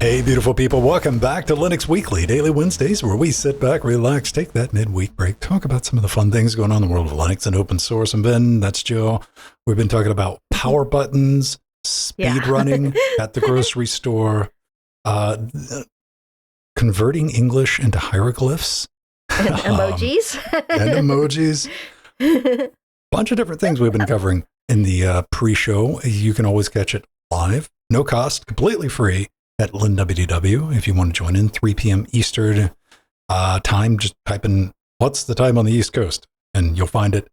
Hey, beautiful people. Welcome back to Linux Weekly, daily Wednesdays, where we sit back, relax, take that midweek break, talk about some of the fun things going on in the world of Linux and open source. And Ben, that's Joe. We've been talking about power buttons, speed running at the grocery store, converting English into hieroglyphs. And emojis. Bunch of different things we've been covering in the pre-show. You can always catch it live, no cost, completely free at LWDW. If you want to join in, 3 p.m. Eastern time, just type in what's the time on the East Coast, and you'll find it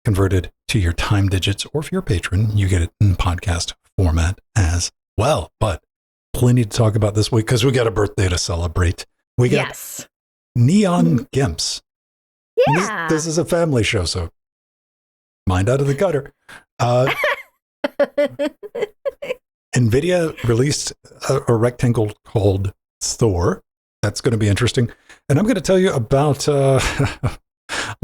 converted to your time digits. Or if you're a patron, you get it in podcast format as well. But plenty to talk about this week because we got a birthday to celebrate. We got neon GIMPs. Yeah. This is a family show, so mind out of the gutter. NVIDIA released a rectangle called Thor. That's going to be interesting. And I'm going to tell you about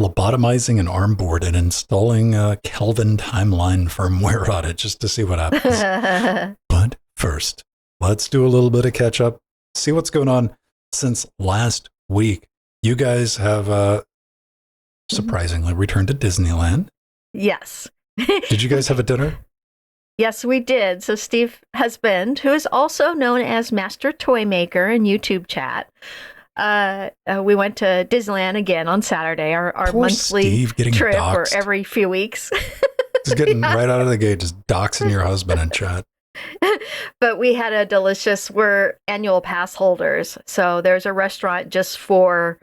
lobotomizing an ARM board and installing a Kelvin timeline firmware on it just to see what happens. But first, let's do a little bit of catch up, see what's going on since last week. You guys have surprisingly returned to Disneyland. Yes. Did you guys have a dinner? Yes, we did. So Steve's husband, who is also known as Master Toy Maker in YouTube chat, we went to Disneyland again on Saturday, our monthly trip doxed. or every few weeks. Just getting right out of the gate, just doxing your husband in chat. But we had a delicious, we're annual pass holders. So there's a restaurant just for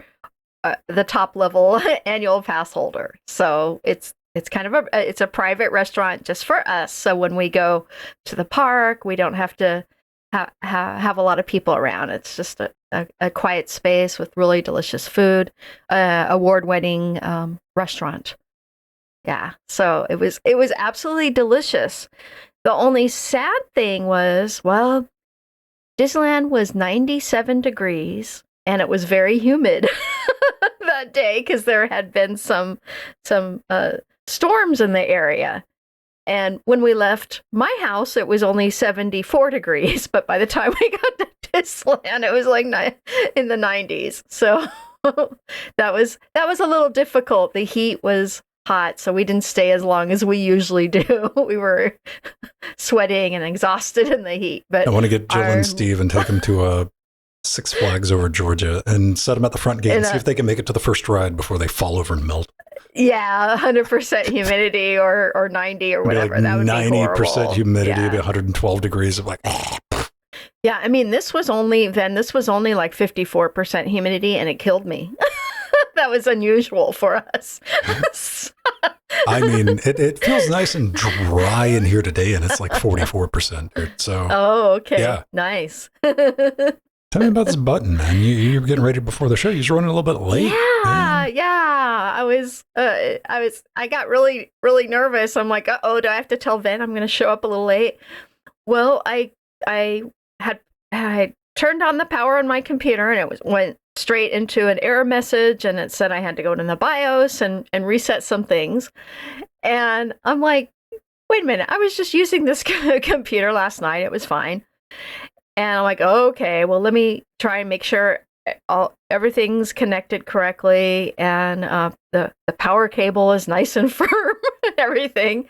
the top level annual pass holder. So it's kind of it's a private restaurant just for us. So when we go to the park, we don't have to have a lot of people around. It's just a quiet space with really delicious food, award-winning restaurant. Yeah, so it was absolutely delicious. The only sad thing was, well, Disneyland was 97 degrees and it was very humid that day because there had been some storms in the area. And when we left my house, it was only 74 degrees. But by the time we got to Disneyland, it was like in the 90s. So that was a little difficult. The heat was hot, so we didn't stay as long as we usually do. We were sweating and exhausted in the heat. But I want to get Jill and Steve and take them to Six Flags over Georgia and set them at the front gate and see if they can make it to the first ride before they fall over and melt. Yeah, 100% humidity or 90 or whatever. Like that would be 90% humidity, 112 degrees of like. Yeah, I mean, this was only like 54% humidity, and it killed me. That was unusual for us. I mean, it feels nice and dry in here today, and it's like 44%. So. Oh, okay. Yeah. Nice. Tell me about this button, man. You were getting ready before the show. You're running a little bit late. Yeah. I got really, really nervous. I'm like, uh-oh, do I have to tell Ven I'm going to show up a little late? Well, I had turned on the power on my computer, and it went straight into an error message, and it said I had to go to the BIOS and reset some things. And I'm like, wait a minute, I was just using this computer last night. It was fine. And I'm like, okay, well, let me try and make sure everything's connected correctly, and the power cable is nice and firm and everything.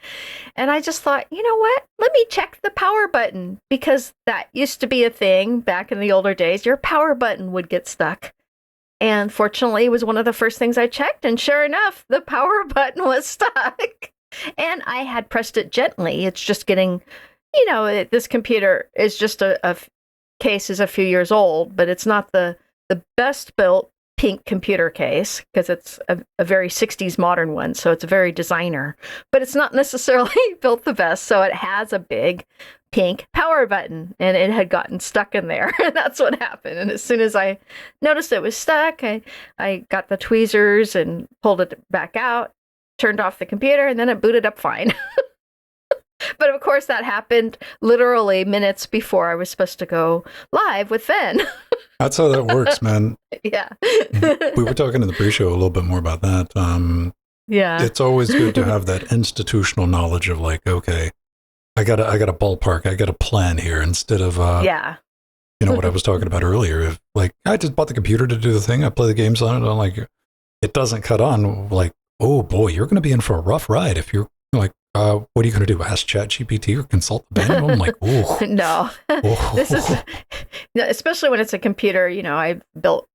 And I just thought, you know what? Let me check the power button, because that used to be a thing back in the older days. Your power button would get stuck. And fortunately, it was one of the first things I checked. And sure enough, the power button was stuck. And I had pressed it gently. It's just getting, this computer is just a case is a few years old, but it's not the best built pink computer case, because it's a very 60s modern one, so it's very designer, but it's not necessarily built the best, so it has a big pink power button, and it had gotten stuck in there. And that's what happened. And as soon as I noticed it was stuck, I got the tweezers and pulled it back out, turned off the computer, and then it booted up fine. But of course, that happened literally minutes before I was supposed to go live with Ven. That's how that works, man. Yeah. We were talking in the pre-show a little bit more about that. Yeah. It's always good to have that institutional knowledge of like, okay, I got a ballpark, I got a plan here, instead of you know, what I was talking about earlier. If, like, I just bought the computer to do the thing. I play the games on it. I'm like, it doesn't cut on. Like, oh boy, you're going to be in for a rough ride if you're like, what are you going to do? Ask ChatGPT or consult the manual? I'm like, oh. No. This is, especially when it's a computer, you know, I've built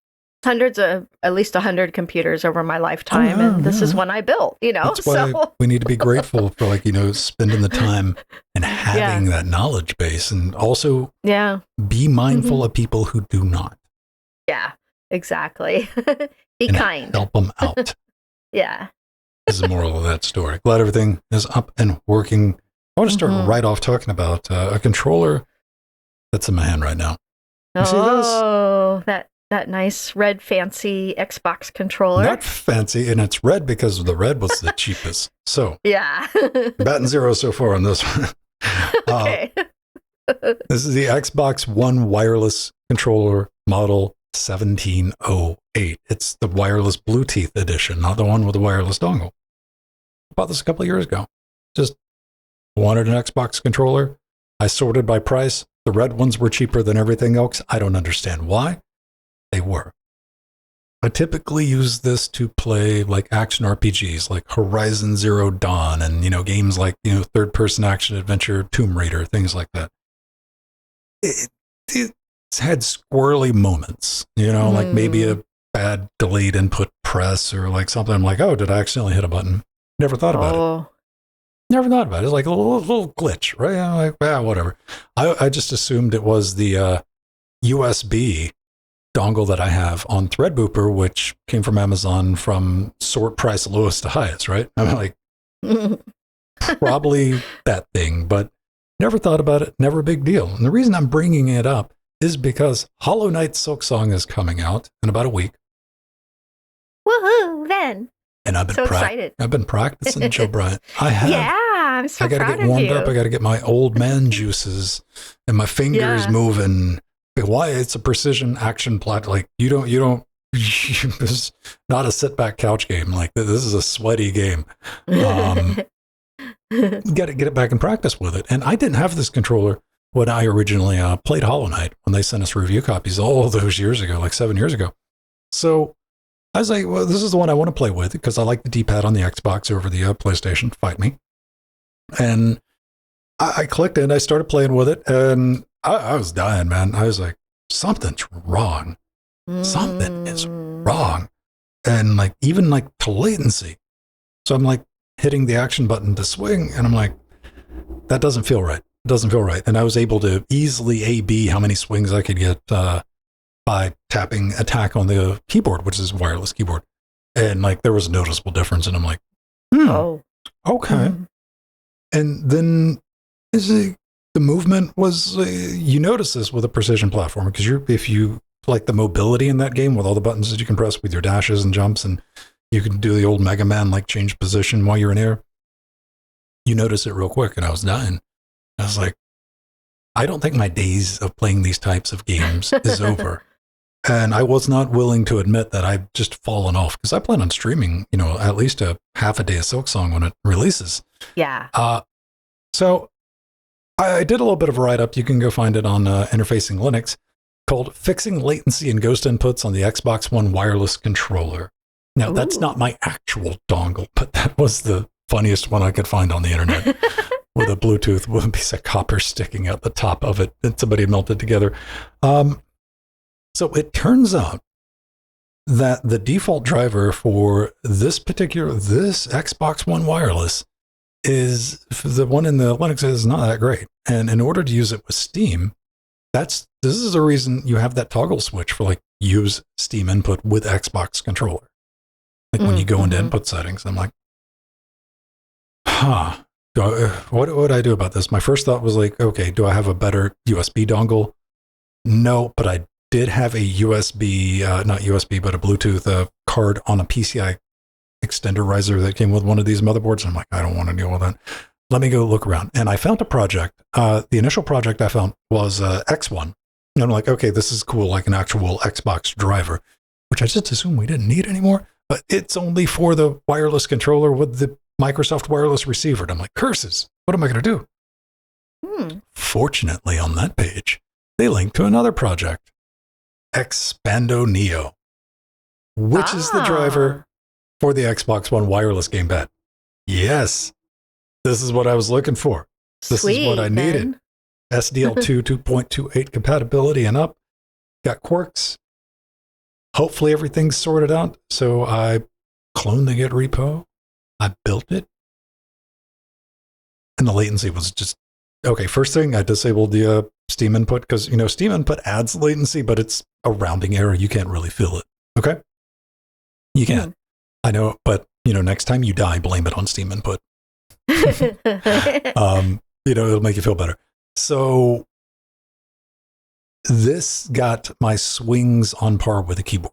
hundreds of, at least 100 computers over my lifetime. And this is one I built, you know. That's why we need to be grateful for, like, you know, spending the time and having that knowledge base, and also be mindful of people who do not. Yeah, exactly. Be and kind. Help them out. Yeah. This is the moral of that story. Glad everything is up and working. I want to start right off talking about a controller that's in my hand right now. You see this? Oh, that nice red fancy Xbox controller. Not fancy, and it's red because the red was the cheapest. So yeah, batting zero so far on this one. Okay. This is the Xbox One wireless controller model 1708. It's the wireless Bluetooth edition, not the one with the wireless dongle. I bought this a couple of years ago. Just wanted an Xbox controller. I sorted by price. The red ones were cheaper than everything else. I don't understand why. They were. I typically use this to play like action RPGs like Horizon Zero Dawn and, you know, games like, you know, third-person action adventure, Tomb Raider, things like that. It's had squirrely moments, you know, like maybe a bad delayed input press or like something. I'm like, oh, did I accidentally hit a button? Never thought about it. Never thought about it. It's like a little glitch, right? I'm like, whatever. I just assumed it was the USB dongle that I have on Threadbooper, which came from Amazon from sort price lowest to highest, right? I'm like, probably that thing, but never thought about it. Never a big deal. And the reason I'm bringing it up is because Hollow Knight Silksong is coming out in about a week. Woohoo, then. And I've been so excited. I've been practicing, Joe Bryant. I have. Yeah, I'm so proud of you. I got to get warmed up. I got to get my old man juices and my fingers moving. Why? It's a precision action plot. Like, you don't, this is not a sit back couch game. Like, this is a sweaty game. Got to get it back in practice with it. And I didn't have this controller when I originally played Hollow Knight, when they sent us review copies all those years ago, like 7 years ago. So I was like, well, this is the one I want to play with because I like the D-pad on the Xbox over the PlayStation. Fight me. And I clicked in, I started playing with it, and I was dying, man. I was like, something's wrong. Something is wrong. And like, even like to latency. So I'm like hitting the action button to swing, and I'm like, that doesn't feel right. It doesn't feel right. And I was able to easily A/B how many swings I could get by tapping attack on the keyboard, which is a wireless keyboard. And like, there was a noticeable difference. And I'm like, okay. And then the movement was, you notice this with a precision platform, because if you like the mobility in that game with all the buttons that you can press with your dashes and jumps, and you can do the old Mega Man, like change position while you're in air, you notice it real quick. And I was dying. I was like, I don't think my days of playing these types of games is over. And I was not willing to admit that I've just fallen off, because I plan on streaming, you know, at least a half a day of Silksong when it releases. Yeah. So I did a little bit of a write-up. You can go find it on Interfacing Linux, called Fixing Latency and Ghost Inputs on the Xbox One Wireless Controller. Now, that's not my actual dongle, but that was the funniest one I could find on the internet, with a Bluetooth with a piece of copper sticking out the top of it that somebody melted together. So it turns out that the default driver for this Xbox One Wireless is, the one in the Linux, is not that great. And in order to use it with Steam, this is the reason you have that toggle switch for like use Steam input with Xbox controller. Like when you go into input settings, I'm like, what would I do about this? My first thought was like, okay, do I have a better USB dongle? No, but I did have a USB, not USB, but a Bluetooth card on a PCI extender riser that came with one of these motherboards. I'm like, I don't want to deal with that. Let me go look around. And I found a project. The initial project I found was X1. And I'm like, okay, this is cool, like an actual Xbox driver, which I just assumed we didn't need anymore. But it's only for the wireless controller with the Microsoft wireless receiver. And I'm like, curses, what am I going to do? Fortunately, on that page, they link to another project, Expando Neo, which is the driver for the Xbox One wireless gamepad. Yes, this is what I was looking for. This is what I needed. SDL2 2.28 compatibility and up. Got quirks. Hopefully everything's sorted out. So I cloned the Git repo. I built it. And the latency was just, okay, first thing, I disabled the Steam input because, Steam input adds latency, but it's a rounding error. You can't really feel it. Okay? You can't. I know, but, next time you die, blame it on Steam input. It'll make you feel better. So this got my swings on par with a keyboard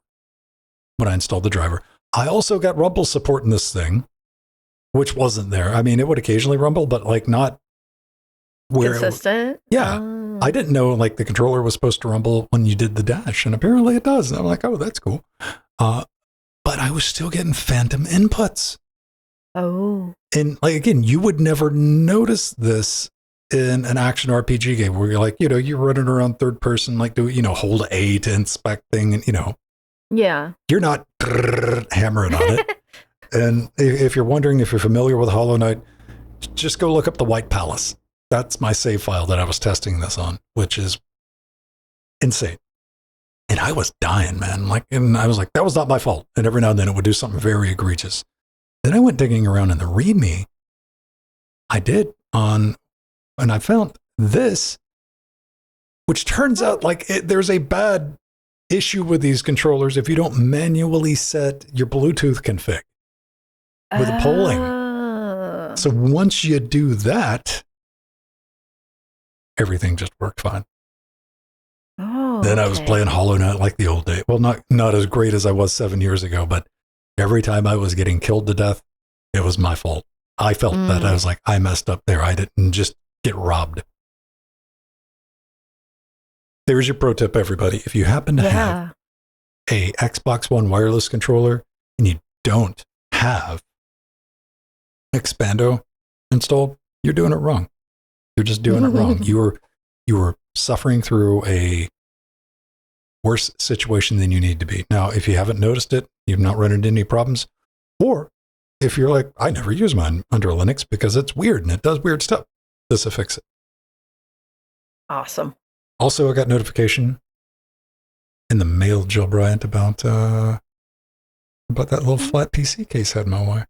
when I installed the driver. I also got rumble support in this thing, which wasn't there. I mean, it would occasionally rumble, but not where consistent. I didn't know the controller was supposed to rumble when you did the dash, and apparently it does. And I'm like, oh, that's cool. But I was still getting phantom inputs. Oh. And again, you would never notice this in an action RPG game where you're you're running around third person, hold A to inspect thing, and yeah, you're not hammering on it. And if you're wondering if you're familiar with Hollow Knight, just go look up the White Palace. That's my save file that I was testing this on, which is insane. And I was dying, man. And I was like, that was not my fault. And every now and then it would do something very egregious. Then I went digging around in the README. I did and I found this, which turns out there's a bad issue with these controllers if you don't manually set your Bluetooth config with polling. So once you do that, everything just worked fine. Oh, then I was playing Hollow Knight like the old day. Well, not as great as I was 7 years ago, but every time I was getting killed to death, it was my fault. I felt that I was like, I messed up there. I didn't just get robbed. There's your pro tip, everybody. If you happen to have a Xbox One wireless controller and you don't have Expando installed, you're doing it wrong. You're just doing it wrong. You are suffering through a worse situation than you need to be. Now, if you haven't noticed it, you've not run into any problems, or if you're like, I never use mine under Linux because it's weird and it does weird stuff, this will fix it. Awesome. Also, I got notification in the mail, Jill Bryant, about that little flat PC case heading my way.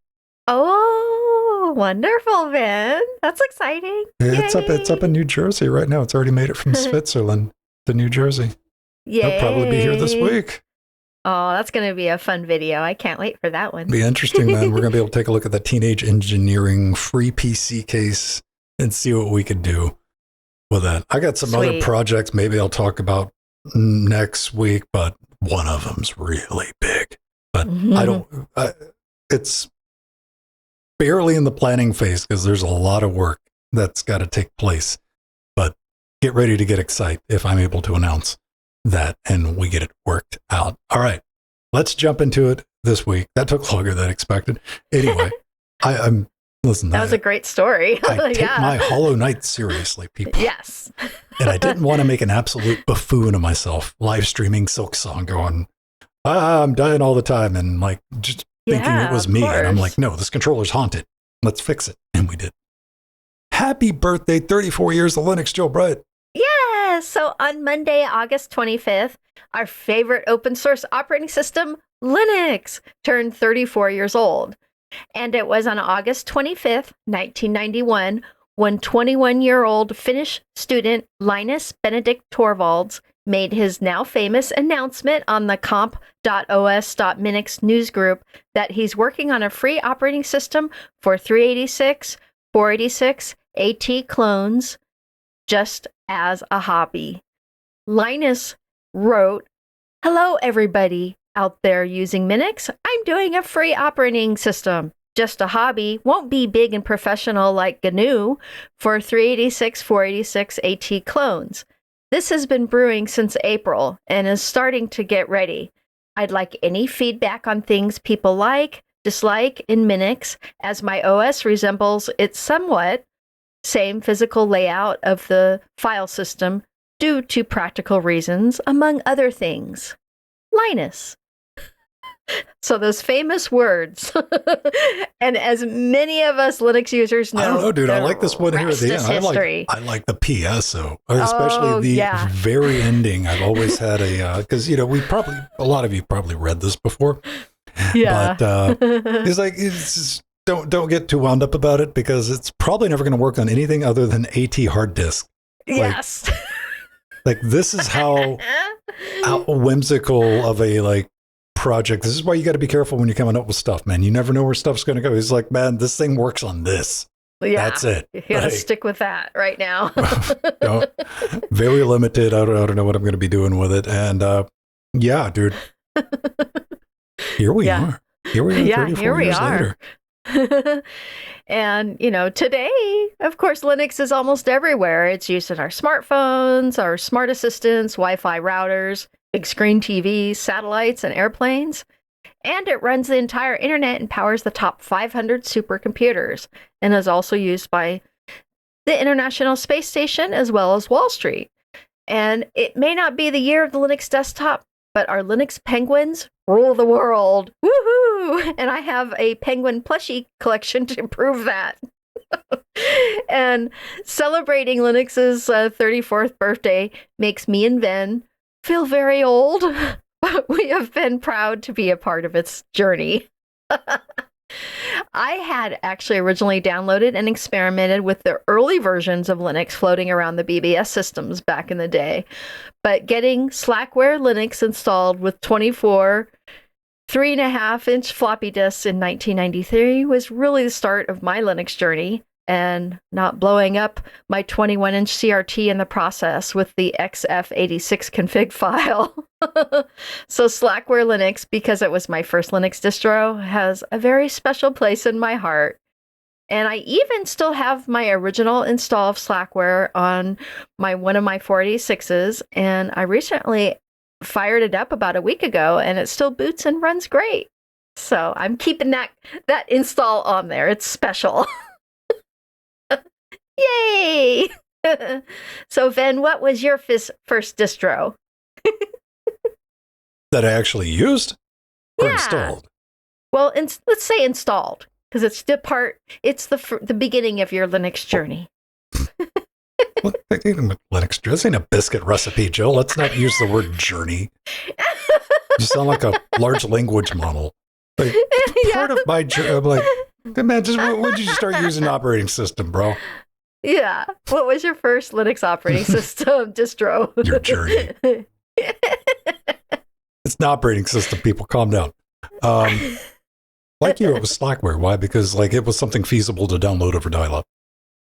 Oh, wonderful, Ben. That's exciting. It's up in New Jersey right now. It's already made it from Switzerland to New Jersey. Yay. It'll probably be here this week. Oh, that's going to be a fun video. I can't wait for that one. Be interesting, man. We're going to be able to take a look at the Teenage Engineering free PC case and see what we could do with that. I got some other projects maybe I'll talk about next week, but one of them's really big. But it's barely in the planning phase because there's a lot of work that's got to take place. But get ready to get excited if I'm able to announce that and we get it worked out. All right, let's jump into it this week. That took longer than expected. Anyway, I'm listen. That was a great story. I take my Hollow Knight seriously, people. Yes. And I didn't want to make an absolute buffoon of myself, live streaming Silk Song, going, I'm dying all the time, and just thinking it was me. And I'm like, no, this controller's haunted. Let's fix it. And we did. Happy birthday, 34 years of Linux, Jill Bright. Yeah. So on Monday, August 25th, our favorite open source operating system, Linux, turned 34 years old. And it was on August 25th, 1991, when 21-year-old Finnish student Linus Benedict Torvalds made his now famous announcement on the comp.os.minix newsgroup that he's working on a free operating system for 386, 486, AT clones just as a hobby. Linus wrote, "Hello, everybody out there using Minix. I'm doing a free operating system. Just a hobby, won't be big and professional like GNU, for 386, 486 AT clones. This has been brewing since April and is starting to get ready. I'd like any feedback on things people like, dislike in Minix, as my OS resembles its somewhat same physical layout of the file system due to practical reasons, among other things. Linus. So those famous words. And as many of us Linux users know, I don't know, dude. I like this one here at the end. I like the PS, though, especially the very ending. I've always had because a lot of you probably read this before. Yeah. But it's like, don't get too wound up about it, because it's probably never going to work on anything other than AT hard disk. Yes. Like this is how whimsical of a project. This is why you got to be careful when you're coming up with stuff, man. You never know where stuff's going to go. He's like, man, this thing works on this. Yeah, that's it. You got to stick with that right now. Very limited. I don't know what I'm going to be doing with it. And yeah, dude, here we are. Here we are. 34 years later. And, today, of course, Linux is almost everywhere. It's used in our smartphones, our smart assistants, Wi-Fi routers, big screen TVs, satellites, and airplanes. And it runs the entire internet and powers the top 500 supercomputers, and is also used by the International Space Station as well as Wall Street. And it may not be the year of the Linux desktop, but our Linux penguins rule the world. Woohoo! And I have a penguin plushie collection to prove that. And celebrating Linux's 34th birthday makes me and Ven feel very old, but we have been proud to be a part of its journey. I had actually originally downloaded and experimented with the early versions of Linux floating around the BBS systems back in the day, but getting Slackware Linux installed with 24 3.5-inch floppy disks in 1993 was really the start of my Linux journey, and not blowing up my 21-inch CRT in the process with the XF86 config file. So Slackware Linux, because it was my first Linux distro, has a very special place in my heart. And I even still have my original install of Slackware on one of my 486s, and I recently fired it up about a week ago, and it still boots and runs great. So I'm keeping that install on there. It's special. Yay! So, Ven, what was your first distro? That I actually used or installed? Well, let's say installed, because it's the beginning of your Linux journey. Linux, this ain't a biscuit recipe, Joe. Let's not use the word journey. You sound like a large language model. Like, part of my journey, I'm like, man, when did you start using operating system, bro? Yeah. What was your first Linux operating system distro? Your journey. It's an operating system, people. Calm down. Like you, it was Slackware. Why? Because it was something feasible to download over dial-up.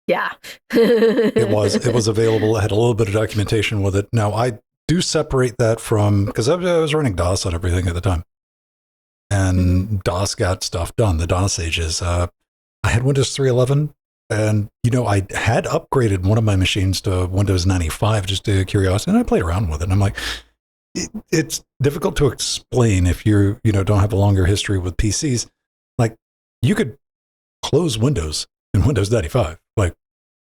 Yeah. It was available. It had a little bit of documentation with it. Now, I do separate that from, because I was running DOS on everything at the time. And DOS got stuff done, the DOS ages. I had Windows 3.11. And, I had upgraded one of my machines to Windows 95 just to curiosity, and I played around with it. And I'm like, it's difficult to explain if you don't have a longer history with PCs. Like, you could close Windows in Windows 95. Like,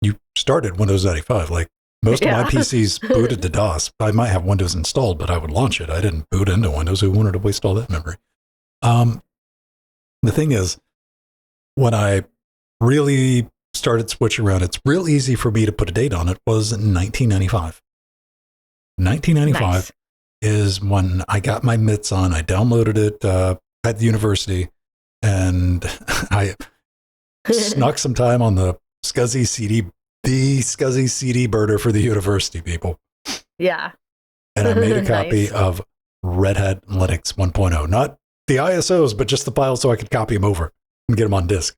you started Windows 95. Like, most of my PCs booted to DOS. I might have Windows installed, but I would launch it. I didn't boot into Windows. Who wanted to waste all that memory? The thing is, when I really started switching around, it's real easy for me to put a date on it, was 1995. 1995 nice. Is when I got my mitts on. I downloaded it at the university, and I snuck some time on the SCSI CD burner for the university people. Yeah. And I made a copy of Red Hat Linux 1.0. Not the ISOs, but just the files so I could copy them over and get them on disk.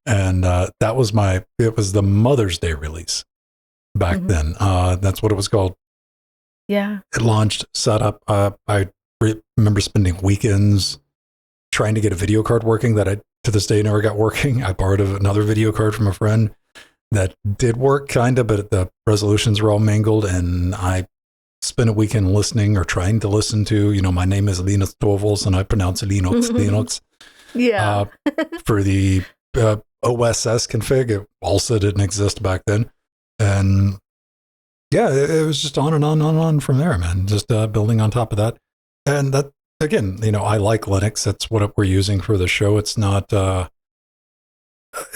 And that was it was the Mother's Day release back then. That's what it was called. Yeah. It launched, set up. I remember spending weekends trying to get a video card working that I, to this day, never got working. I borrowed another video card from a friend that did work kind of, but the resolutions were all mangled. And I spent a weekend listening or trying to listen to, my name is Linus Torvalds and I pronounce it Linux. Yeah. For the OSS config. It also didn't exist back then. And yeah, it was just on and on and on from there, man. Just building on top of that. And that, again, I like Linux. That's what we're using for the show. It's not,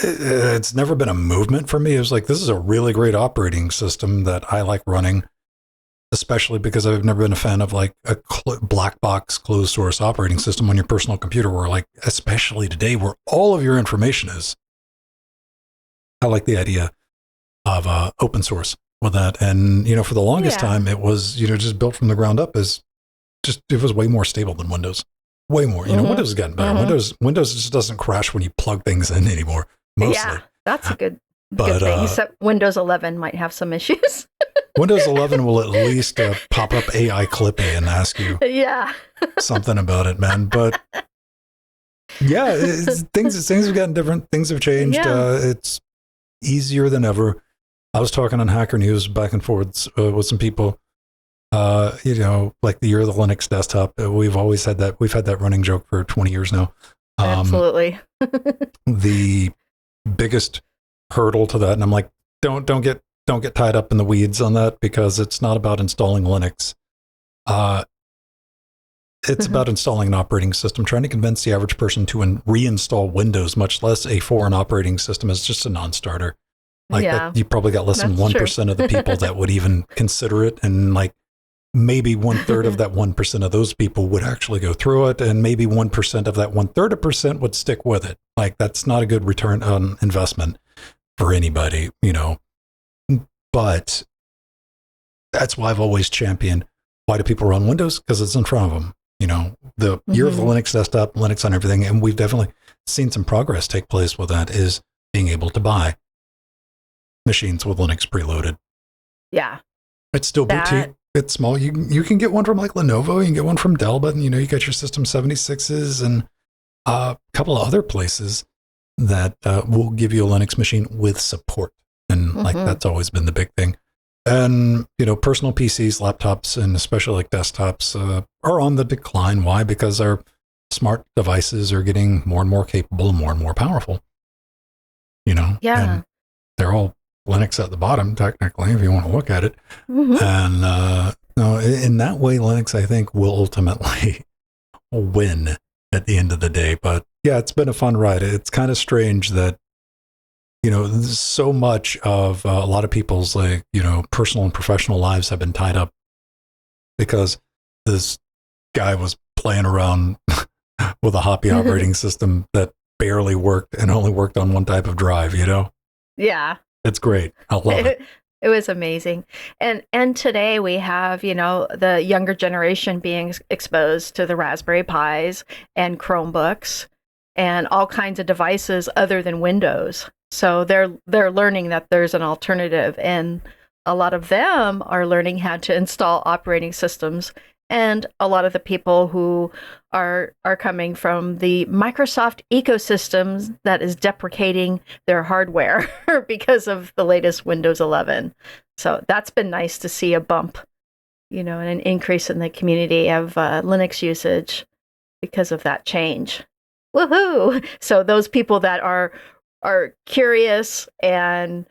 it's never been a movement for me. It was like, this is a really great operating system that I like running, especially because I've never been a fan of like a black box closed source operating system on your personal computer, where like, especially today, where all of your information is. I like the idea of open source with that. And, for the longest time, it was, just built from the ground up as just, it was way more stable than Windows. Way more. Windows has gotten better. Windows just doesn't crash when you plug things in anymore. Mostly. Yeah, that's a good thing. Except Windows 11 might have some issues. Windows 11 will at least pop up AI Clippy and ask you something about it, man. But yeah, things have gotten different. Things have changed. It's easier than ever. I was talking on Hacker News back and forwards with some people. Like the year of the Linux desktop, we've always had that. We've had that running joke for 20 years now. Absolutely. The biggest hurdle to that, and I'm like, don't get tied up in the weeds on that, because it's not about installing Linux. It's about installing an operating system. Trying to convince the average person to reinstall Windows, much less a foreign operating system, is just a non-starter. Like that, you probably got less than 1% of the people that would even consider it, and like maybe 1/3 of that 1% of those people would actually go through it, and maybe 1% of that 1/3% would stick with it. Like, that's not a good return on investment for anybody, But that's why I've always championed, why do people run Windows? Because it's in front of them. The year of the Linux desktop, Linux on everything, and we've definitely seen some progress take place with that, is being able to buy machines with Linux preloaded. Yeah. It's still boutique. It's small. You can get one from like Lenovo, you can get one from Dell, but you got your System 76s and a couple of other places that will give you a Linux machine with support. And like, that's always been the big thing. And, personal PCs, laptops, and especially like desktops are on the decline. Why? Because our smart devices are getting more and more capable and more powerful. Yeah. And they're all Linux at the bottom, technically, if you want to look at it. And in that way, Linux, I think, will ultimately win at the end of the day. But yeah, it's been a fun ride. It's kind of strange that, so much of a lot of people's like, personal and professional lives have been tied up because this guy was playing around with a hoppy operating system that barely worked and only worked on one type of drive, Yeah. It's great. I love it. It was amazing. And today we have, the younger generation being exposed to the Raspberry Pis and Chromebooks and all kinds of devices other than Windows. So they're learning that there's an alternative, and a lot of them are learning how to install operating systems. And a lot of the people who are coming from the Microsoft ecosystems that is deprecating their hardware because of the latest Windows 11. So that's been nice to see a bump, and an increase in the community of Linux usage because of that change. Woohoo! So those people that are curious and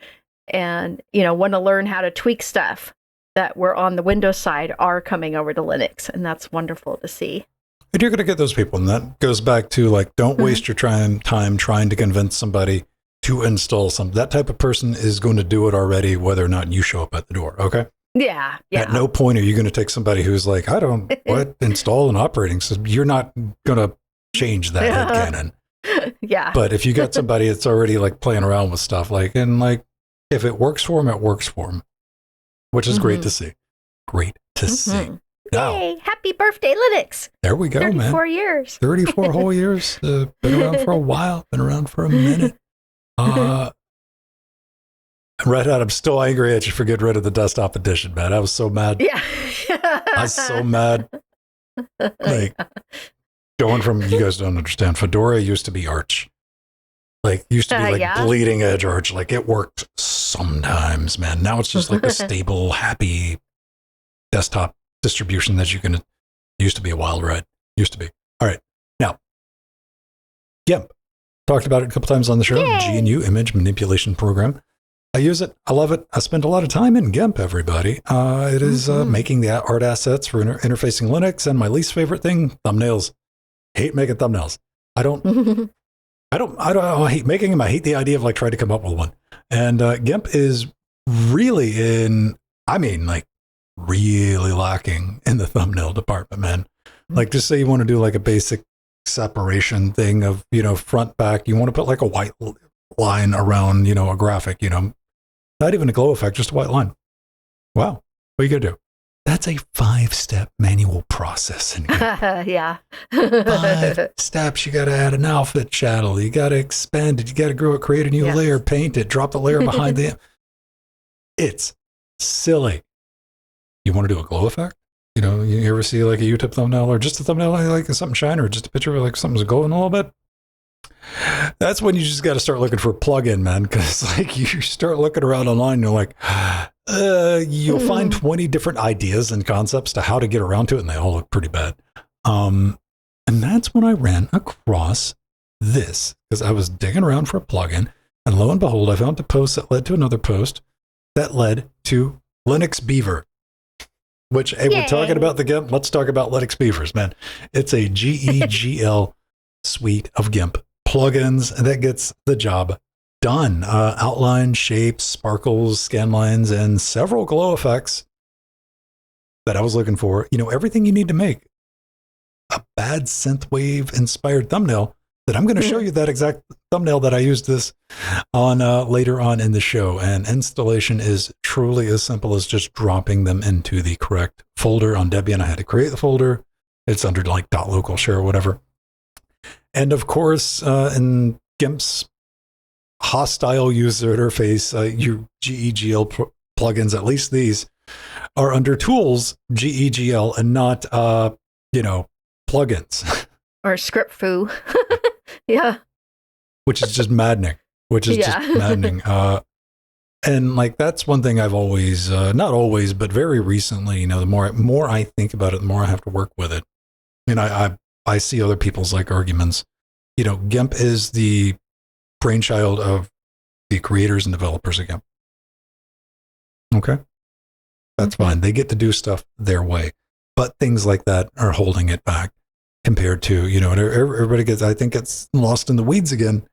want to learn how to tweak stuff that were on the Windows side are coming over to Linux, and that's wonderful to see. And you're going to get those people, and that goes back to like, don't waste your time trying to convince somebody to install something. That type of person is going to do it already, whether or not you show up at the door. Okay. Yeah. At no point are you going to take somebody who's like, I don't install an operating system. You're not going to change that headcanon. Yeah. But if you got somebody that's already like playing around with stuff, if it works for them, it works for them, which is great to see. Great to see. Now, yay! Happy birthday, Linux! There we go, 34 man. 34 years. 34 whole years. Been around for a while. Been around for a minute. Red Hat, I'm still angry at you for getting rid of the desktop edition, man. I was so mad. Yeah. I was so mad. Like, going from, you guys don't understand, Fedora used to be Arch. Like, used to be bleeding edge Arch. Like, it worked sometimes, man. Now it's just like a stable, happy desktop distribution that you can, used to be a wild ride. Used to be. All right. Now, GIMP. Talked about it a couple times on the show. Yay. GNU image manipulation program. I use it. I love it. I spend a lot of time in GIMP, everybody. It is making the art assets for interfacing Linux. And my least favorite thing, thumbnails. Hate making thumbnails. I hate making them. I hate the idea of like trying to come up with one. And GIMP is really really lacking in the thumbnail department, man. Like, just say you want to do like a basic separation thing of, front, back. You want to put like a white line around, a graphic, not even a glow effect, just a white line. Wow. What are you going to do? That's a 5-step manual process. Yeah. 5 steps. You got to add an outfit shadow. You got to expand it. You got to grow it, create a new layer, paint it, drop the layer behind the. It's silly. You want to do a glow effect? You ever see like a YouTube thumbnail or just a thumbnail like something shiny or just a picture of like something's glowing a little bit? That's when you just got to start looking for a plug-in, man. Because like you start looking around online, you're like, you'll find 20 different ideas and concepts to how to get around to it, and they all look pretty bad. And that's when I ran across this, because I was digging around for a plugin, and lo and behold, I found a post that led to another post that led to Linux Beaver. Which, hey, we're talking about the GIMP. Let's talk about Linux Beavers, man. It's a GEGL suite of GIMP plugins that gets the job done. Outline, shapes, sparkles, scan lines, and several glow effects that I was looking for. Everything you need to make a bad synthwave inspired thumbnail that I'm going to show you that exact thumbnail that I used this on later on in the show. And installation is truly as simple as just dropping them into the correct folder on Debian. I had to create the folder. It's under like .local share or whatever. And of course, in GIMP's hostile user interface, your GEGL plugins, at least these, are under tools, GEGL, and not, plugins. Or script foo. Yeah. Which is just maddening. And like, that's one thing I've always, not always, but very recently, the more I think about it, the more I have to work with it. And I see other people's like arguments. GIMP is the brainchild of the creators and developers of GIMP. Okay. That's fine. They get to do stuff their way, but things like that are holding it back compared to, and everybody gets, I think it's lost in the weeds again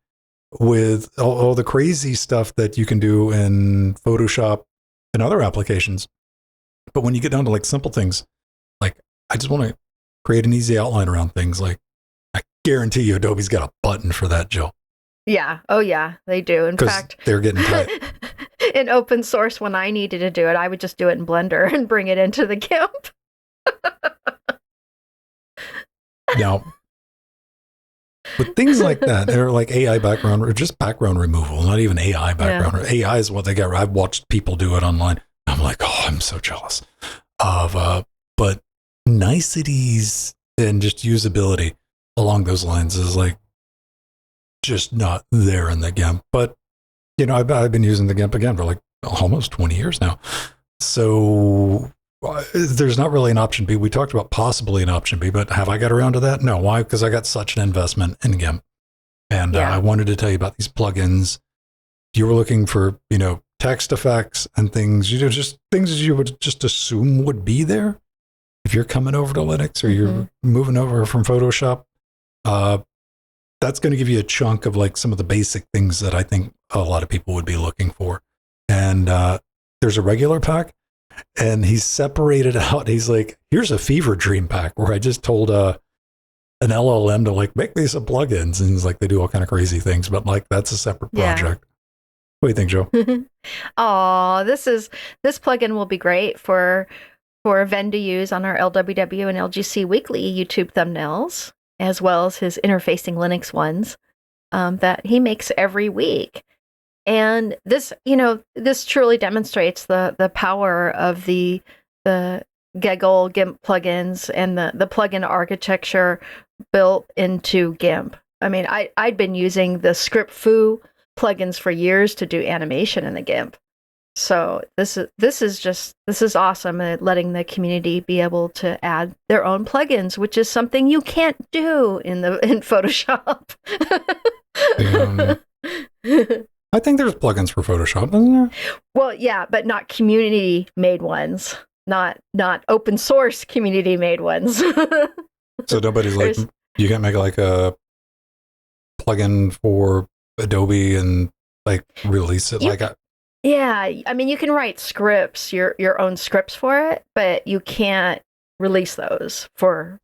with all the crazy stuff that you can do in Photoshop and other applications. But when you get down to like simple things, like I just want to create an easy outline around things, like I guarantee you Adobe's got a button for that, Jill. Yeah. Oh yeah, they do. In fact, they're getting tight. In open source, when I needed to do it, I would just do it in Blender and bring it into the GIMP. Now, with things like that, they're like AI background or just background removal, not even AI background. Yeah. AI is what they got. I've watched people do it online. I'm like, oh, I'm so jealous of, but niceties and just usability along those lines is like just not there in the GIMP. But, I've been using the GIMP again for like almost 20 years now. So there's not really an option B. We talked about possibly an option B, but have I got around to that? No. Why? Because I got such an investment in GIMP. And I wanted to tell you about these plugins. You were looking for, text effects and things, just things you would just assume would be there. If you're coming over to Linux or you're moving over from Photoshop, that's going to give you a chunk of like some of the basic things that I think a lot of people would be looking for. And there's a regular pack. And he's separated out. He's like, here's a fever dream pack where I just told an LLM to like make me some plugins. And he's like, they do all kind of crazy things, but like that's a separate project. What do you think, Joe? Oh, this plugin will be great for Ven to use on our LWDW and LGC weekly YouTube thumbnails, as well as his interfacing Linux ones that he makes every week. And this, this truly demonstrates the power of the Gegel GIMP plugins and the plugin architecture built into GIMP. I mean, I'd been using the script foo plugins for years to do animation in the GIMP. So this is awesome, and letting the community be able to add their own plugins, which is something you can't do in Photoshop. I think there's plugins for Photoshop, isn't there? Well, yeah, but not community made ones, not open source community made ones. So nobody's like, you can't make like a plugin for Adobe and like release it Yeah, I mean, you can write scripts, your own scripts for it, but you can't release those for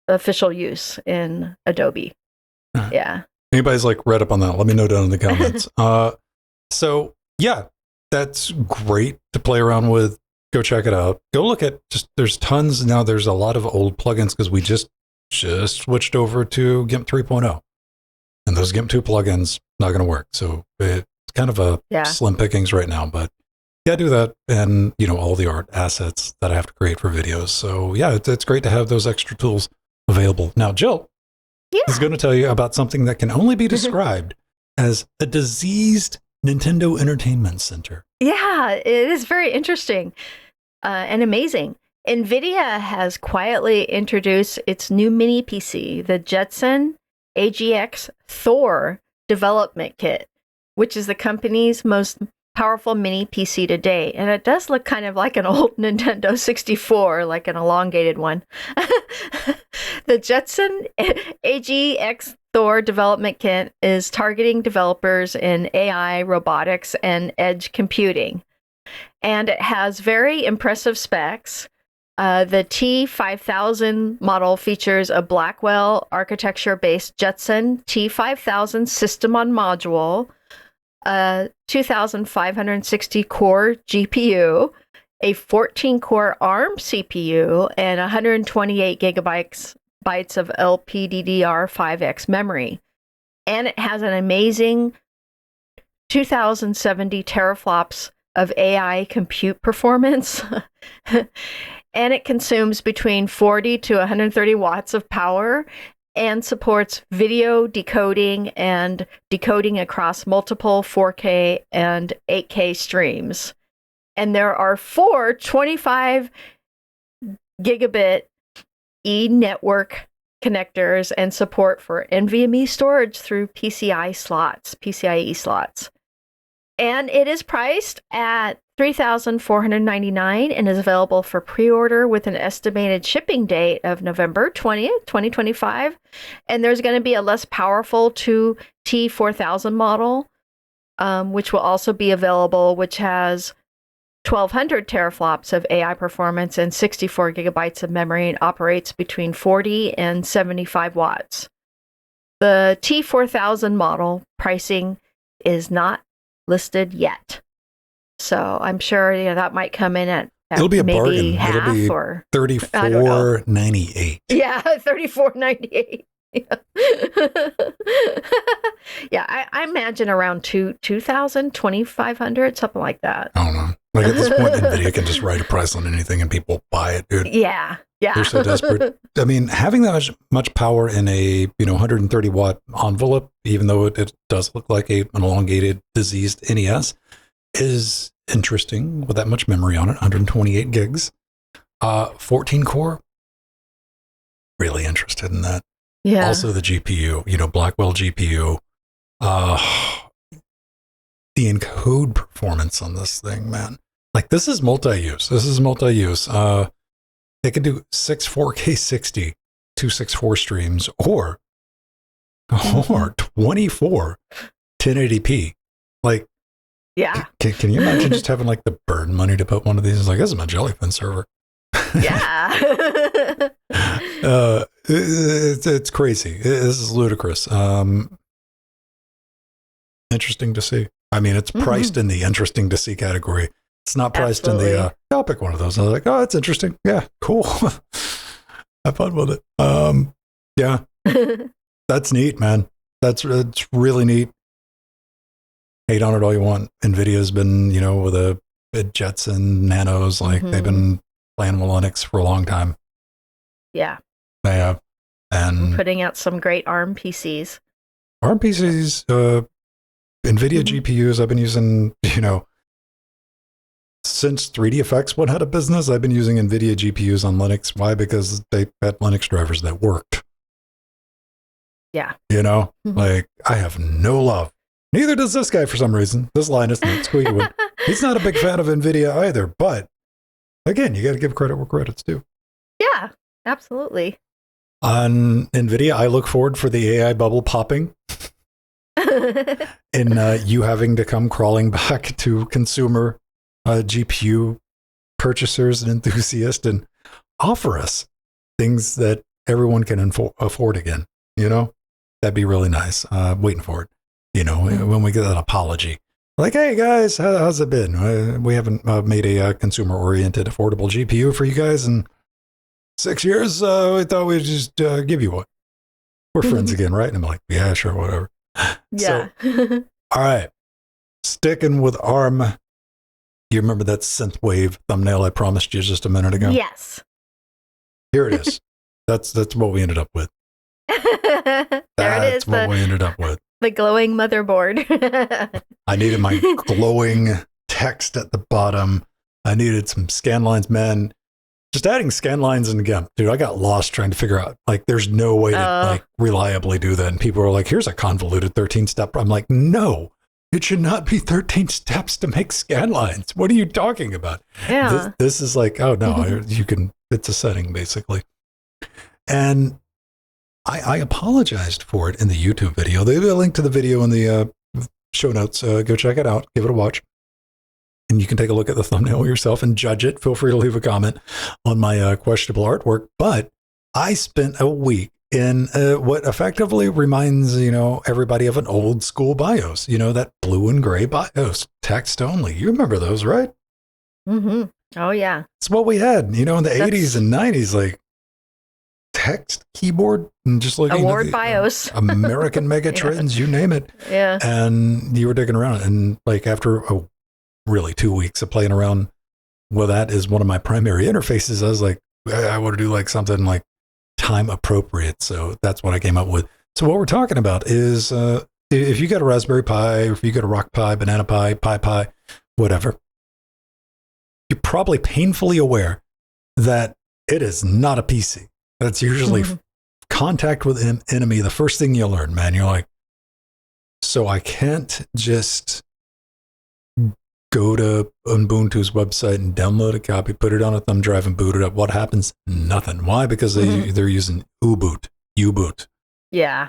official use in Adobe. Yeah. Anybody's like read up on that, let me know down in the comments. So yeah, that's great to play around with. Go check it out. Go look at there's tons now. There's a lot of old plugins because we just switched over to GIMP 3.0, and those GIMP 2 plugins not going to work. So it's kind of a slim pickings right now, but yeah, do that. And all the art assets that I have to create for videos. So yeah, it's great to have those extra tools available. Now, Jill is going to tell you about something that can only be described as a diseased Nintendo Entertainment Center. Yeah, it is very interesting and amazing. NVIDIA has quietly introduced its new mini PC, the Jetson AGX Thor development kit, which is the company's most powerful mini PC to date. And it does look kind of like an old Nintendo 64, like an elongated one. The Jetson AGX Thor development kit is targeting developers in AI, robotics, and edge computing. And it has very impressive specs. The T5000 model features a Blackwell architecture-based Jetson T5000 system on module, a 2,560 core GPU, a 14-core ARM CPU, and 128 gigabytes of LPDDR5X memory. And it has an amazing 2,070 teraflops of AI compute performance. And it consumes between 40 to 130 watts of power and supports video decoding and decoding across multiple 4K and 8K streams. And there are 4 25 gigabit e-network connectors and support for NVMe storage through PCIe slots. And it is priced at $3,499 and is available for pre-order with an estimated shipping date of November 20th, 2025. And there's going to be a less powerful T4000 model, which will also be available, which has 1,200 teraflops of AI performance and 64 gigabytes of memory and operates between 40 and 75 watts. The T4000 model pricing is not listed yet. So I'm sure that might come in at it'll be a maybe bargain. half It'll be or $34.98. Yeah, $34.98. Yeah, I imagine around 2,000, 2,500, something like that. I don't know. Like at this point, NVIDIA can just write a price on anything and people buy it, dude. Yeah. They're so desperate. I mean, having that much power in a 130 watt envelope, even though it does look like an elongated, diseased NES, is interesting with that much memory on it. 128 gigs, 14 core. Really interested in that. Yeah. Also the GPU, Blackwell GPU. The encode performance on this thing, man. Like this is multi-use. They could do 6 4K 60, 264 streams, or 24 1080p. Like, yeah. Can you imagine just having like the burn money to put one of these? It's like, this is my Jellyfin server. Yeah. It's crazy. This is ludicrous. Interesting to see. I mean, it's priced in the interesting to see category. It's not priced in the, I'll pick one of those. I was like, oh, it's interesting. Yeah, cool. Have fun with it. Yeah, that's neat, man. It's really neat. Hate on it all you want. NVIDIA's been, with a Jetson Nanos, like they've been playing with Linux for a long time. Yeah. They have. And putting out some great ARM PCs. ARM PCs, NVIDIA GPUs, I've been using, since 3D Effects went out of business, I've been using NVIDIA GPUs on Linux. Why? Because they had Linux drivers that worked. Yeah. Like I have no love Neither does this guy for some reason. This Linus, squeaky one. He's not a big fan of NVIDIA either. But again, you got to give credit where credit's due. Yeah, absolutely. On NVIDIA, I look forward for the AI bubble popping and you having to come crawling back to consumer GPU purchasers and enthusiasts and offer us things that everyone can afford again. You know, that'd be really nice. Waiting for it. You know, when we get an apology. Like, hey guys, how's it been? We haven't made a consumer-oriented, affordable GPU for you guys in 6 years. We thought we'd just give you one. We're friends again, right? And I'm like, yeah, sure, whatever. Yeah. So, all right. Sticking with ARM. You remember that synthwave thumbnail I promised you just a minute ago? Yes. Here it is. That's what we ended up with. That's what we ended up with. The glowing motherboard. I needed my glowing text at the bottom. I needed some scan lines, man. Just adding scan lines in GIMP, dude, I got lost trying to figure out, like, there's no way to like reliably do that. And people are like, here's a convoluted 13-step. I'm like, no, it should not be 13 steps to make scan lines. What are you talking about? Yeah. This is like, oh no, you can, it's a setting basically. And I apologized for it in the YouTube video. There'll be a link to the video in the show notes. Go check it out. Give it a watch. And you can take a look at the thumbnail yourself and judge it. Feel free to leave a comment on my questionable artwork. But I spent a week in what effectively reminds, you know, everybody of an old school BIOS. You know, that blue and gray BIOS, text only. You remember those, right? Mm-hmm. Oh, yeah. It's what we had, you know, in the 80s and 90s, like text keyboard and just like award BIOS, American Megatrends, you name it. Yeah. And you were digging around. And like after really 2 weeks of playing around with that is one of my primary interfaces, I was like, I want to do like something like time appropriate. So that's what I came up with. So what we're talking about is if you got a Raspberry Pi, or if you got a Rock Pi, Banana Pi, Pi, whatever, you're probably painfully aware that it is not a PC. That's usually contact with an enemy. The first thing you learn, man, you're like, so I can't just go to Ubuntu's website and download a copy, put it on a thumb drive and boot it up. What happens? Nothing. Why? Because they're using U-boot. Yeah.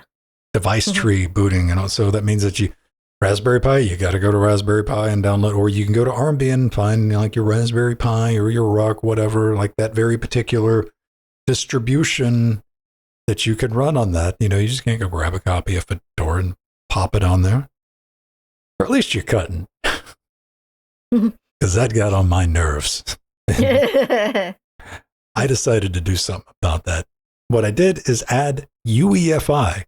Device tree booting. And so that means that Raspberry Pi, you got to go to Raspberry Pi and download, or you can go to Armbien and find like your Raspberry Pi or your Rock, whatever, like that very particular distribution that you can run on that. You know, you just can't go grab a copy of Fedora and pop it on there. Or at least you're cutting. Because that got on my nerves. I decided to do something about that. What I did is add UEFI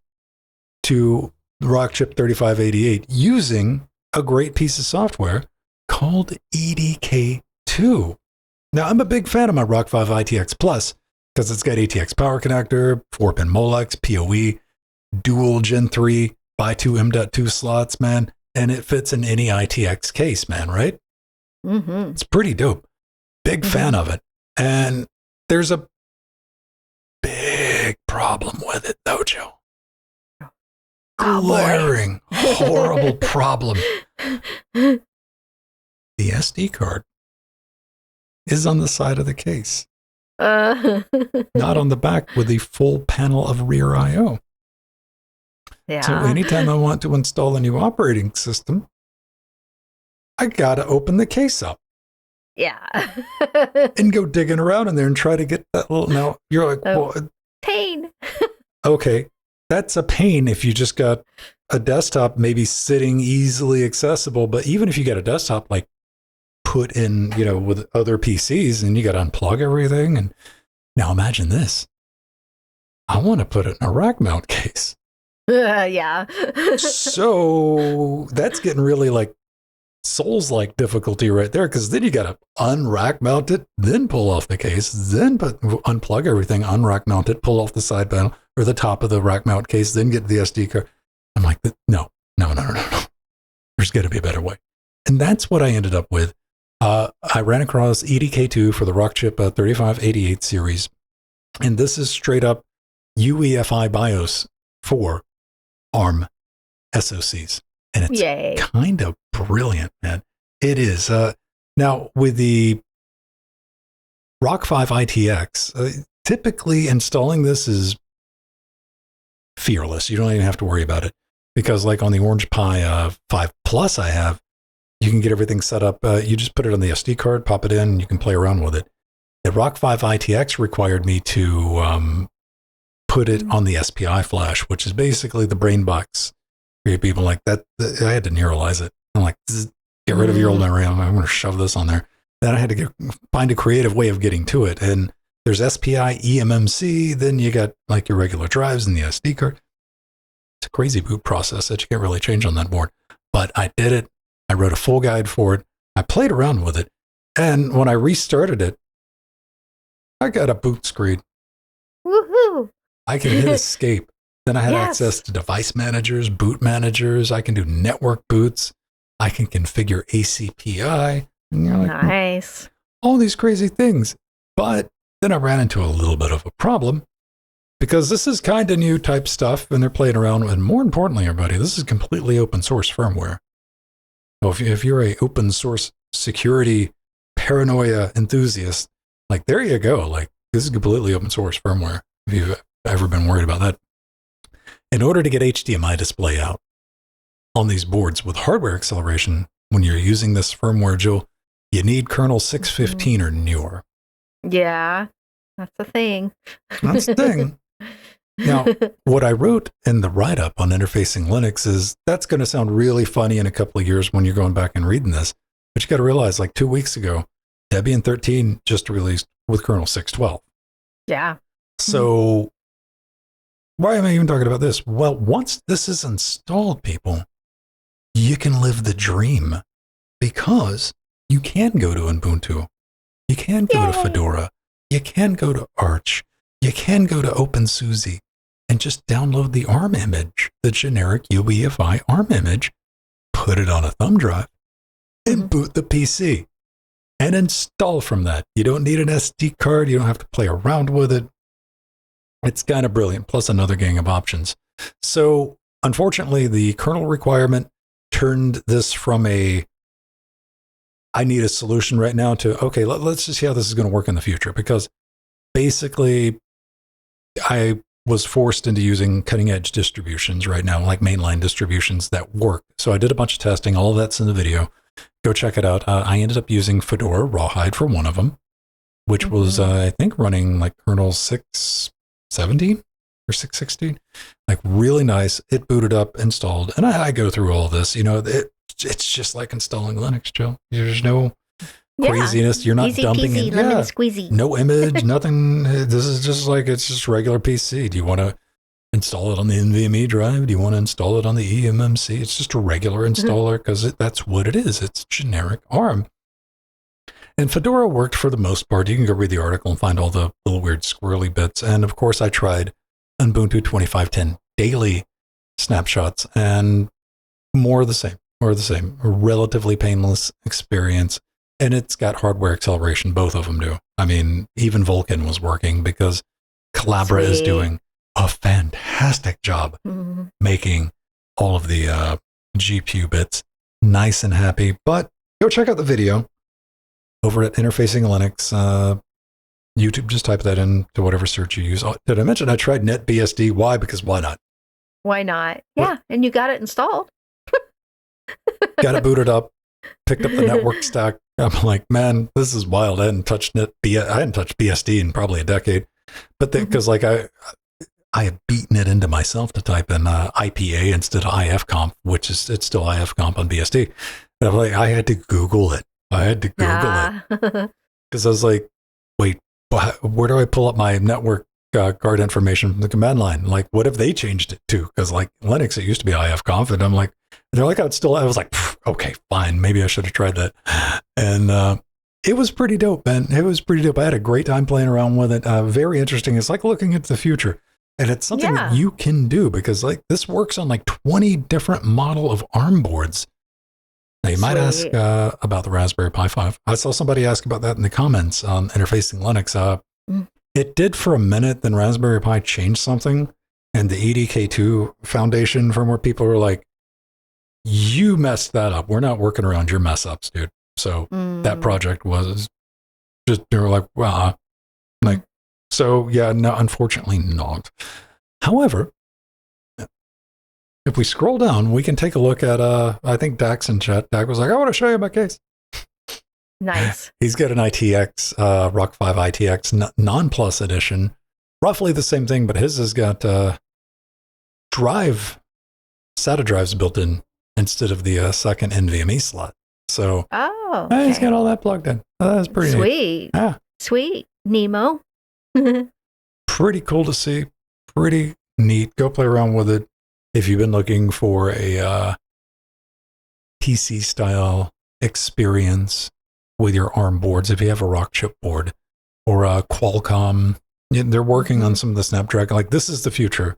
to the Rockchip 3588 using a great piece of software called EDK2. Now, I'm a big fan of my Rock 5 ITX Plus because it's got ATX power connector, 4-pin Molex, PoE, dual Gen 3 by 2 M.2 slots, man, and it fits in any ITX case, man, right? Mm-hmm. It's pretty dope. Big fan of it. And there's a big problem with it, though, Joe. Glaring, horrible problem. The SD card is on the side of the case. Not on the back with the full panel of rear I/O. Yeah. So anytime I want to install a new operating system, I gotta open the case up. Yeah. And go digging around in there and try to get that little. Now you're like, well, pain. Okay, that's a pain if you just got a desktop maybe sitting easily accessible. But even if you get a desktop like put in, you know, with other PCs, and you got to unplug everything. And now imagine this. I want to put it in a rack mount case. Yeah. So that's getting really like Souls-like difficulty right there, because then you got to unrack mount it, then pull off the case, then unplug everything, unrack mount it, pull off the side panel or the top of the rack mount case, then get the SD card. I'm like, no. There's got to be a better way. And that's what I ended up with. I ran across EDK2 for the Rockchip 3588 series. And this is straight up UEFI BIOS for ARM SoCs. And it's Yay. kind of brilliant, man. It is. Now, with the Rock 5 ITX, typically installing this is fearless. You don't even have to worry about it. Because like on the Orange Pi 5 Plus I have, you can get everything set up. You just put it on the SD card, pop it in, and you can play around with it. The Rock 5 ITX required me to put it on the SPI flash, which is basically the brain box for people like that. I had to neuralize it. I'm like, get rid of your old memory. I'm going to shove this on there. Then I had to find a creative way of getting to it. And there's SPI, eMMC. Then you got like your regular drives and the SD card. It's a crazy boot process that you can't really change on that board. But I did it. I wrote a full guide for it. I played around with it. And when I restarted it, I got a boot screen. Woohoo! I can hit escape. Then I had access to device managers, boot managers. I can do network boots. I can configure ACPI. And you're like, nice. All these crazy things. But then I ran into a little bit of a problem because this is kind of new type stuff and they're playing around with, and more importantly, everybody, this is completely open source firmware. So if you're a open source security paranoia enthusiast, like there you go. Like this is completely open source firmware. If you've ever been worried about that. In order to get HDMI display out on these boards with hardware acceleration, when you're using this firmware, Jill, you need kernel 6.15 or newer. Yeah, that's the thing. That's the thing. Now, what I wrote in the write-up on Interfacing Linux is that's going to sound really funny in a couple of years when you're going back and reading this. But you got to realize, like 2 weeks ago, Debian 13 just released with kernel 6.12. Yeah. So why am I even talking about this? Well, once this is installed, people, you can live the dream because you can go to Ubuntu. You can go to Fedora. You can go to Arch. You can go to OpenSUSE and just download the ARM image, the generic UEFI ARM image, put it on a thumb drive, and boot the PC and install from that. You don't need an SD card. You don't have to play around with it. It's kind of brilliant, plus another gang of options. So, unfortunately, the kernel requirement turned this from I need a solution right now to, okay, let's just see how this is going to work in the future. Because basically, I was forced into using cutting edge distributions right now, like mainline distributions that work. So I did a bunch of testing. All of that's in the video. Go check it out. I ended up using Fedora Rawhide for one of them, which was, I think, running like kernel 6.17 or 6.16. Like really nice. It booted up, installed. And I go through all this. You know, it's just like installing Linux, Jill. There's no craziness. You're not easy dumping peasy, in. lemon squeezy. No image, nothing. This is just like, it's just regular PC. Do you want to install it on the NVMe drive? Do you want to install it on the eMMC? It's just a regular installer because that's what it is. It's generic ARM. And Fedora worked for the most part. You can go read the article and find all the little weird squirrely bits. And of course, I tried Ubuntu 25.10 daily snapshots and more of the same. A relatively painless experience. And it's got hardware acceleration. Both of them do. I mean, even Vulkan was working because Collabra is doing a fantastic job making all of the GPU bits nice and happy. But go check out the video over at Interfacing Linux. YouTube, just type that into whatever search you use. Did I mention I tried NetBSD? Why? Because why not? Why not? Yeah, and you got it installed. Got it booted up, picked up the network stack. I'm like, man, this is wild. I hadn't touched BSD in probably a decade. But because like I had beaten it into myself to type in IPA instead of IFComp, which is, it's still IFComp on BSD. And I'm like, I had to Google it. it because I was like, wait, where do I pull up my network card information from the command line? Like, what if they changed it to? Because like Linux, it used to be IFConf, and I'm like, they're like, I was like, okay, fine, maybe I should have tried that. And it was pretty dope, man. It was pretty dope. I had a great time playing around with it. Very interesting. It's like looking into the future. And it's something that you can do because like this works on like 20 different model of ARM boards. Now you might ask about the Raspberry Pi 5. I saw somebody ask about that in the comments on Interfacing Linux. It did for a minute, then Raspberry Pi changed something. And the EDK2 Foundation firmware people were like, you messed that up. We're not working around your mess ups, dude. So that project was just, they were like, wow. Like, so yeah, no, unfortunately not. However, if we scroll down, we can take a look at, I think Dax in chat, Dax was like, I want to show you my case. Nice. He's got an ITX, Rock 5 ITX non-plus edition. Roughly the same thing, but his has got SATA drives built in instead of the second NVMe slot. So he's got all that plugged in. That's pretty sweet. Neat. Yeah. Sweet. Nemo. Pretty cool to see. Pretty neat. Go play around with it. If you've been looking for a PC style experience with your ARM boards, if you have a Rockchip board or a Qualcomm, they're working on some of the Snapdragon. Like, this is the future.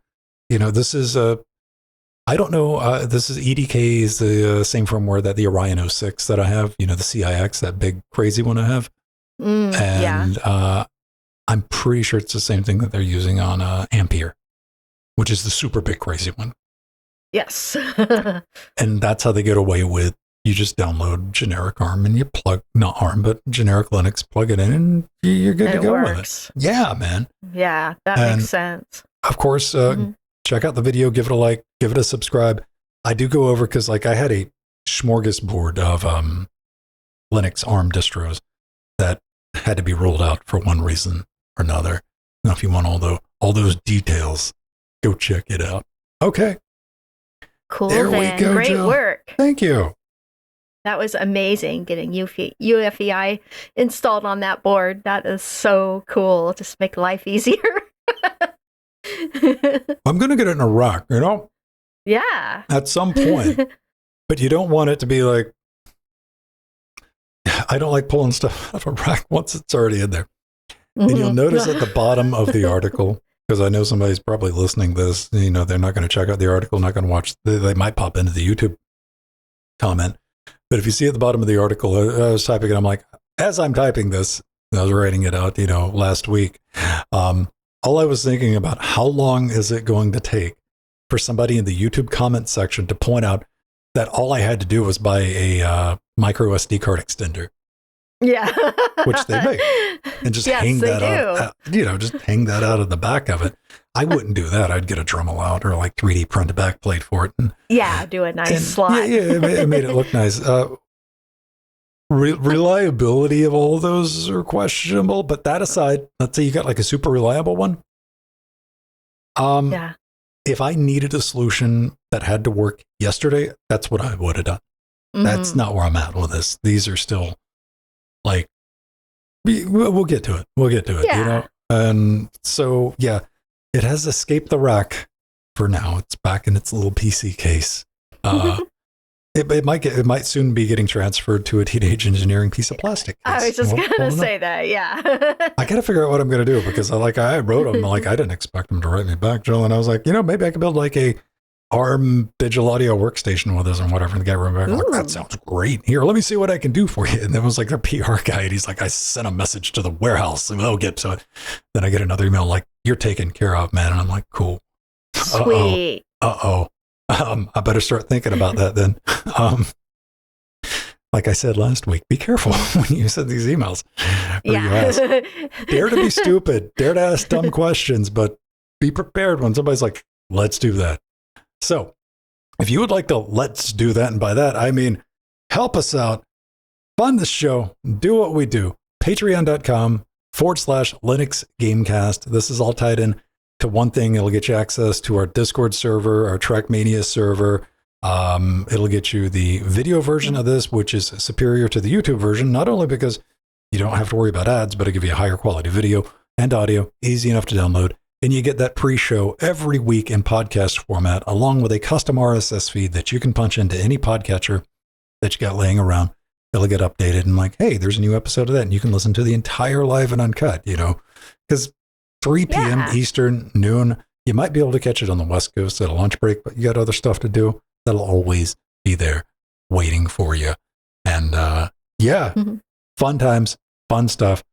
You know, this is I don't know. This is EDK is the same firmware that the Orion 06 that I have. You know, the CIX, that big crazy one I have. And I'm pretty sure it's the same thing that they're using on Ampere, which is the super big crazy one. Yes. And that's how they get away with, you just download generic ARM and you plug, not ARM, but generic Linux, plug it in, and you're good to go with it. Yeah, man. Yeah, that makes sense. Of course, check out the video, give it a like, give it a subscribe. I do go over, because like I had a smorgasbord of Linux ARM distros that had to be rolled out for one reason or another. Now, if you want all those details, go check it out. Okay. Cool. There we go, Great Jill. work. Thank you. That was amazing, getting UEFI installed on that board. That is so cool. Just make life easier. I'm going to get it in a rack, you know? Yeah. At some point. But you don't want it to be like, I don't like pulling stuff out of a rack once it's already in there. And you'll notice at the bottom of the article, because I know somebody's probably listening to this, you know, they're not going to check out the article, not going to watch, they might pop into the YouTube comment. But if you see at the bottom of the article, I was typing it, I'm like, as I'm typing this, I was writing it out, you know, last week. All I was thinking about, how long is it going to take for somebody in the YouTube comment section to point out that all I had to do was buy a micro SD card extender. Yeah. Which they make. And just hang that out, you know, just hang that out of the back of it. I wouldn't do that. I'd get a Dremel out or like 3D print a back plate for it. And, do a nice slot. Yeah, it made it look nice. Reliability of all of those are questionable, but that aside, let's say you got like a super reliable one. If I needed a solution that had to work yesterday, that's what I would have done. That's not where I'm at with this. These are still like, we'll get to it. We'll get to it, you know? And so, yeah, it has escaped the rack for now. It's back in its little PC case. It might soon be getting transferred to a teenage engineering piece of plastic case. I was just going to say that, yeah. I got to figure out what I'm going to do, because I wrote them, like I didn't expect them to write me back, Jill, and I was like, you know, maybe I could build like a ARM digital audio workstation with us and whatever. And the guy wrote back, like, that sounds great. Here, let me see what I can do for you. And then it was like their PR guy, and he's like, I sent a message to the warehouse, and they'll get to it. Then I get another email like, you're taken care of, man. And I'm like, cool. Sweet. I better start thinking about that then. Like I said last week, be careful when you send these emails. Or you ask. Dare to be stupid, dare to ask dumb questions, but be prepared when somebody's like, let's do that. So if you would like to let's do that, and by that, I mean, help us out, fund the show, do what we do, patreon.com/Linux Gamecast. This is all tied in to one thing. It'll get you access to our Discord server, our Trackmania server. It'll get you the video version of this, which is superior to the YouTube version, not only because you don't have to worry about ads, but it'll give you a higher quality video and audio, easy enough to download. And you get that pre-show every week in podcast format, along with a custom RSS feed that you can punch into any podcatcher that you got laying around. It'll get updated and like, hey, there's a new episode of that. And you can listen to the entire live and uncut, you know, because 3 p.m. Eastern, noon, you might be able to catch it on the West Coast at a lunch break, but you got other stuff to do. That'll always be there waiting for you. And fun times, fun stuff.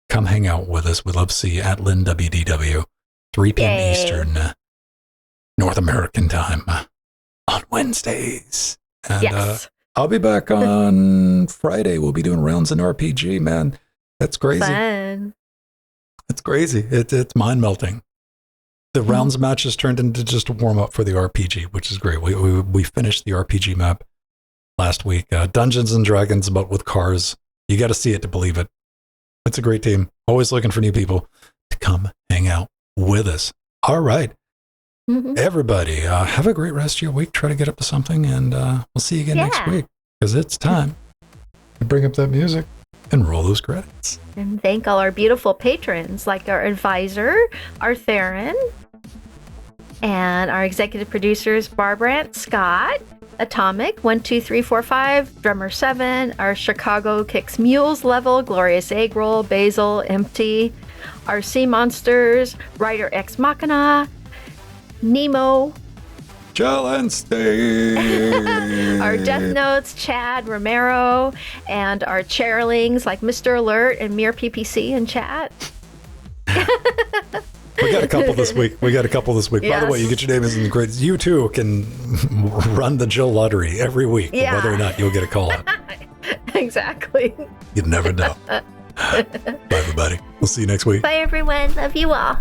Come hang out with us. We'd love to see you at LWDW, 3 p.m. Eastern, North American time on Wednesdays. And Yes. I'll be back on Friday. We'll be doing rounds in RPG, man. That's crazy. Fun. It's crazy. It's mind melting. The rounds matches turned into just a warm up for the RPG, which is great. We finished the RPG map last week. Dungeons and Dragons, but with cars. You got to see it to believe it. It's a great team. Always looking for new people to come hang out with us. All right. Everybody, have a great rest of your week. Try to get up to something, and we'll see you again next week, because it's time to bring up that music and roll those credits. And thank all our beautiful patrons, like our advisor, Theron, and our executive producers, Barbara, Scott, Atomic, 12345, Drummer 7, our Chicago Kicks Mules level, Glorious Egg Roll, Basil, Empty, our Sea Monsters, Writer Ex Machina, Nemo, Jelenstein, our Death Notes, Chad, Romero, and our chairlings like Mr. Alert and Mere PPC in chat. We got a couple this week. By Yes. the way, you get your names in the grades. You too can run the Jill lottery every week, whether or not you'll get a call out. Exactly. You never know. Bye, everybody. We'll see you next week. Bye, everyone. Love you all.